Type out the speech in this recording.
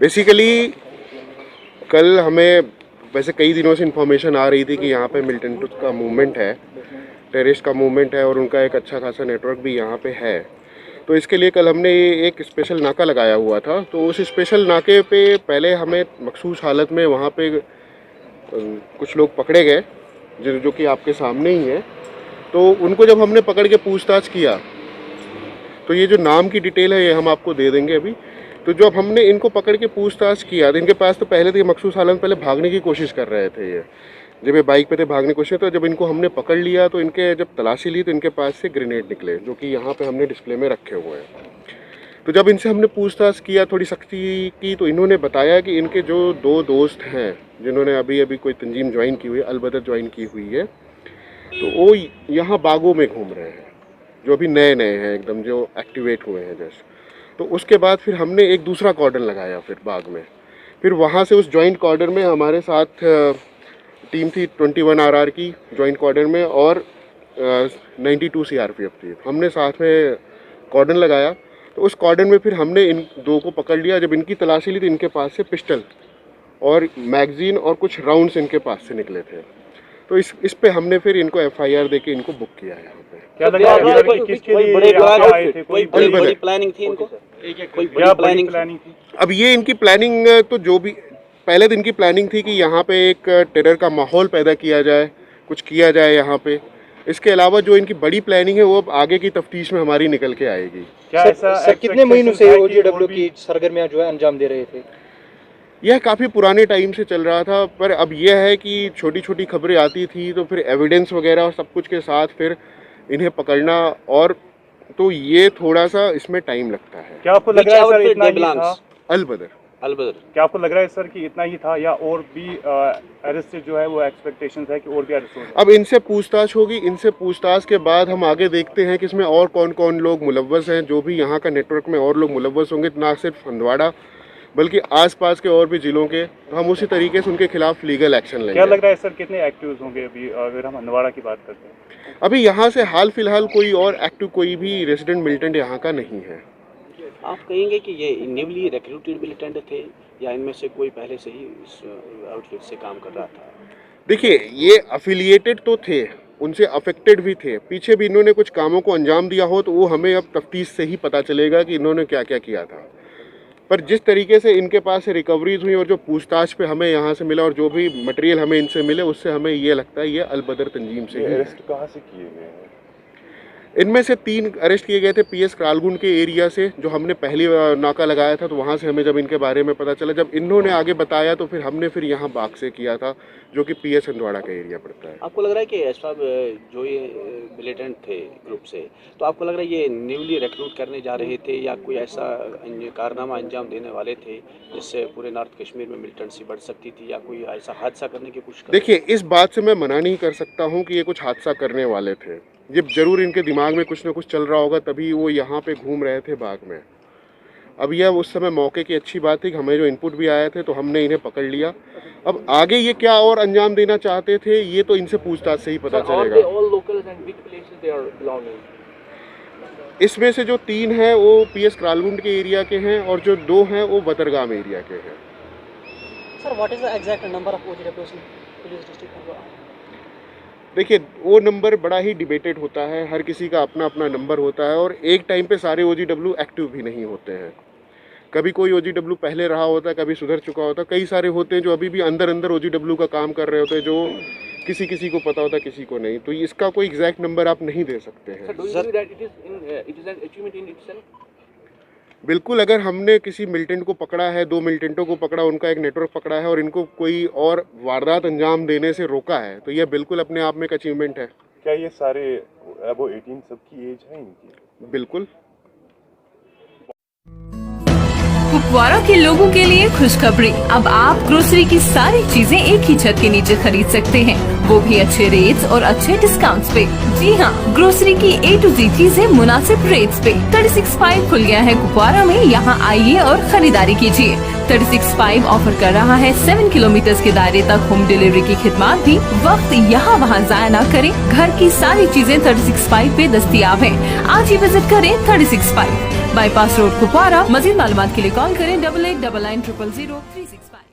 Basically कल हमें वैसे कई दिनों से इन्फॉर्मेशन आ रही थी कि यहाँ पे मिलिटेंट का मूवमेंट है, टेररिस्ट का मूवमेंट है और उनका एक अच्छा खासा नेटवर्क भी यहाँ पे है। तो इसके लिए कल हमने एक स्पेशल नाका लगाया हुआ था। तो उस स्पेशल नाके पे पहले हमें मखसूस हालत में वहाँ पे कुछ लोग पकड़े गए जो कि आपके सामने ही है। तो उनको जब हमने पकड़ के पूछताछ किया तो ये जो नाम की डिटेल है ये हम आपको दे देंगे अभी। तो जब हमने इनको पकड़ के पूछताछ किया तो इनके पास तो पहले तो मखसूस हालत में पहले भागने की कोशिश कर रहे थे। ये जब ये बाइक पे थे भागने की कोशिश, तो जब इनको हमने पकड़ लिया तो इनके जब तलाशी ली तो इनके पास से ग्रेनेड निकले जो कि यहाँ पे हमने डिस्प्ले में रखे हुए हैं। तो जब इनसे हमने पूछताछ किया, थोड़ी सख्ती की, तो इन्होंने बताया कि इनके जो दो दोस्त हैं जिन्होंने अभी अभी कोई तंजीम ज्वाइन की हुई है, अलबदर ज्वाइन की हुई है, तो वो यहाँ बागों में घूम रहे हैं, जो अभी नए नए हैं एकदम, जो एक्टिवेट हुए हैं जैसे। तो उसके बाद फिर हमने एक दूसरा कॉर्डन लगाया फिर बाग में। फिर वहाँ से उस जॉइंट कॉर्डन में हमारे साथ टीम थी 21 RR की जॉइंट कॉर्डन में और 92 CRPF थी। हमने साथ में कॉर्डन लगाया। तो उस कॉर्डन में फिर हमने इन दो को पकड़ लिया। जब इनकी तलाशी ली तो इनके पास से पिस्टल और मैगजीन और कुछ राउंड्स इनके पास से निकले थे। तो इस पे हमने फिर इनको FIR दे के इनको बुक किया है यहाँ पे। क्या लगा किसके लिए आए थे? कोई बड़ी प्लानिंग थी इनको? कोई बड़ी प्लानिंग थी? अब ये इनकी प्लानिंग तो जो भी पहले दिन की प्लानिंग थी कि यहाँ पे एक टेरर का माहौल पैदा किया जाए, कुछ किया जाए यहाँ पे। इसके अलावा जो इनकी बड़ी प्लानिंग है वो अब आगे की तफ्तीश में हमारी निकल के आएगी। क्या सर कितने महीनों से OGW की सरगर्मियां जो है अंजाम दे रहे थे? यह काफ़ी पुराने टाइम से चल रहा था, पर अब यह है कि छोटी छोटी खबरें आती थी तो फिर एविडेंस वगैरह और सब कुछ के साथ फिर इन्हें पकड़ना, और तो ये थोड़ा सा इसमें टाइम लगता है। क्या आपको लग रहा है सर इतना ही था? अलबदर क्या आपको लग रहा है सर कि इतना ही था या और भी अरेस्ट जो है वो एक्सपेक्टेशंस है कि और भी अरेस्ट होंगे? अब इनसे पूछताछ होगी। इनसे पूछताछ के बाद हम आगे देखते हैं कि इसमें और कौन कौन लोग मुलव्वस हैं। जो भी यहाँ का नेटवर्क में और लोग मुलव्वस होंगे, ना सिर्फ हंदवाड़ा बल्कि आसपास के और भी जिलों के, तो हम उसी तरीके से उनके खिलाफ लीगल एक्शन लेंगे। क्या लग रहा है सर कितने एक्टिव होंगे अभी अगर हम हंदवाड़ा की बात करते हैं? अभी यहाँ से हाल फिलहाल कोई और एक्टिव कोई भी रेजिडेंट मिलिटेंट यहाँ का नहीं है। आप कहेंगे कि ये न्यूली रिक्रूटेड मिलिटेंट थे या इनमें से कोई पहले से ही इस आउटफिट से काम कर रहा था? देखिए, ये अफिलिएटेड तो थे, उनसे अफेक्टेड भी थे, पीछे भी इन्होंने कुछ कामों को अंजाम दिया हो तो वो हमें अब तफ्तीश से ही पता चलेगा कि इन्होंने क्या क्या किया था। पर जिस तरीके से इनके पास से रिकवरीज हुई और जो पूछताछ पे हमें यहाँ से मिला और जो भी मटेरियल हमें इनसे मिले, उससे हमें ये लगता है ये अलबदर तंजीम से ही। अरेस्ट कहाँ से किए गए हैं? इनमें से 3 अरेस्ट किए गए थे PS क्रालगुंड के एरिया से, जो हमने पहली नाका लगाया था। तो वहाँ से हमें जब इनके बारे में पता चला, जब इन्होंने आगे बताया तो फिर हमने फिर यहाँ बाग से किया था, जो कि PS हंदवाड़ा का एरिया पड़ता है। आपको लग रहा है कि ऐसा जो ये मिलिटेंट थे ग्रुप से, तो आपको लग रहा है ये न्यूली रिक्रूट करने जा रहे थे या कोई ऐसा कारनामा अंजाम देने वाले थे जिससे पूरे नॉर्थ कश्मीर में मिलिटेंसी बढ़ सकती थी या कोई ऐसा हादसा करने की कोशिश? देखिए, इस बात से मैं मना नहीं कर सकता हूँ कि ये कुछ हादसा करने वाले थे। ये जरूर इनके दिमाग में कुछ ना कुछ चल रहा होगा, तभी वो यहाँ पे घूम रहे थे बाग में। अब यह उस समय मौके की अच्छी बात थी कि हमें जो इनपुट भी आए थे तो हमने इन्हें पकड़ लिया। अब आगे ये क्या और अंजाम देना चाहते थे ये तो इनसे पूछताछ से ही पता चलेगा। इसमें से जो 3 हैं वो PS क्रालगुंड के एरिया के हैं और जो 2 हैं वो बतरगाम एरिया के हैं। Sir what is the exact number of OGWs in police district Handwara? देखिए, वो नंबर बड़ा ही डिबेटेड होता है, हर किसी का अपना अपना नंबर होता है और एक टाइम पे सारे OGW एक्टिव भी नहीं होते हैं। कभी कोई OGW पहले रहा होता है, कभी सुधर चुका होता है, कई सारे होते हैं जो अभी भी अंदर अंदर OGW का काम कर रहे होते हैं, जो किसी को पता होता है, किसी को नहीं। तो इसका कोई एग्जैक्ट नंबर आप नहीं दे सकते हैं। बिल्कुल, अगर हमने किसी मिलिटेंट को पकड़ा है, 2 मिलिटेंटों को पकड़ा, उनका एक नेटवर्क पकड़ा है और इनको कोई और वारदात अंजाम देने से रोका है, तो यह बिल्कुल अपने आप में एक अचीवमेंट है। क्या ये सारे अबो 18 सबकी एज है इनकी? बिल्कुल। कुपवारा के लोगों के लिए खुशखबरी, अब आप ग्रोसरी की सारी चीजें एक ही छत के नीचे खरीद सकते हैं, वो भी अच्छे रेट्स और अच्छे डिस्काउंट्स पे। जी हाँ, ग्रोसरी की A to Z चीजें मुनासिब रेट्स पे। 36 खुल गया है कुपवारा में, यहाँ आइए और खरीदारी कीजिए। 36/5 ऑफर कर रहा है 7 किलोमीटर के दायरे तक होम डिलीवरी की खिदमत भी। वक्त यहाँ वहाँ जाया न करें, घर की सारी चीजें 36/5 पे दस्तियाब हैं। आज ही विजिट करें 36/5 बाईपास रोड कुपवारा। मजीद मालूमात के लिए कॉल करें 8899000365।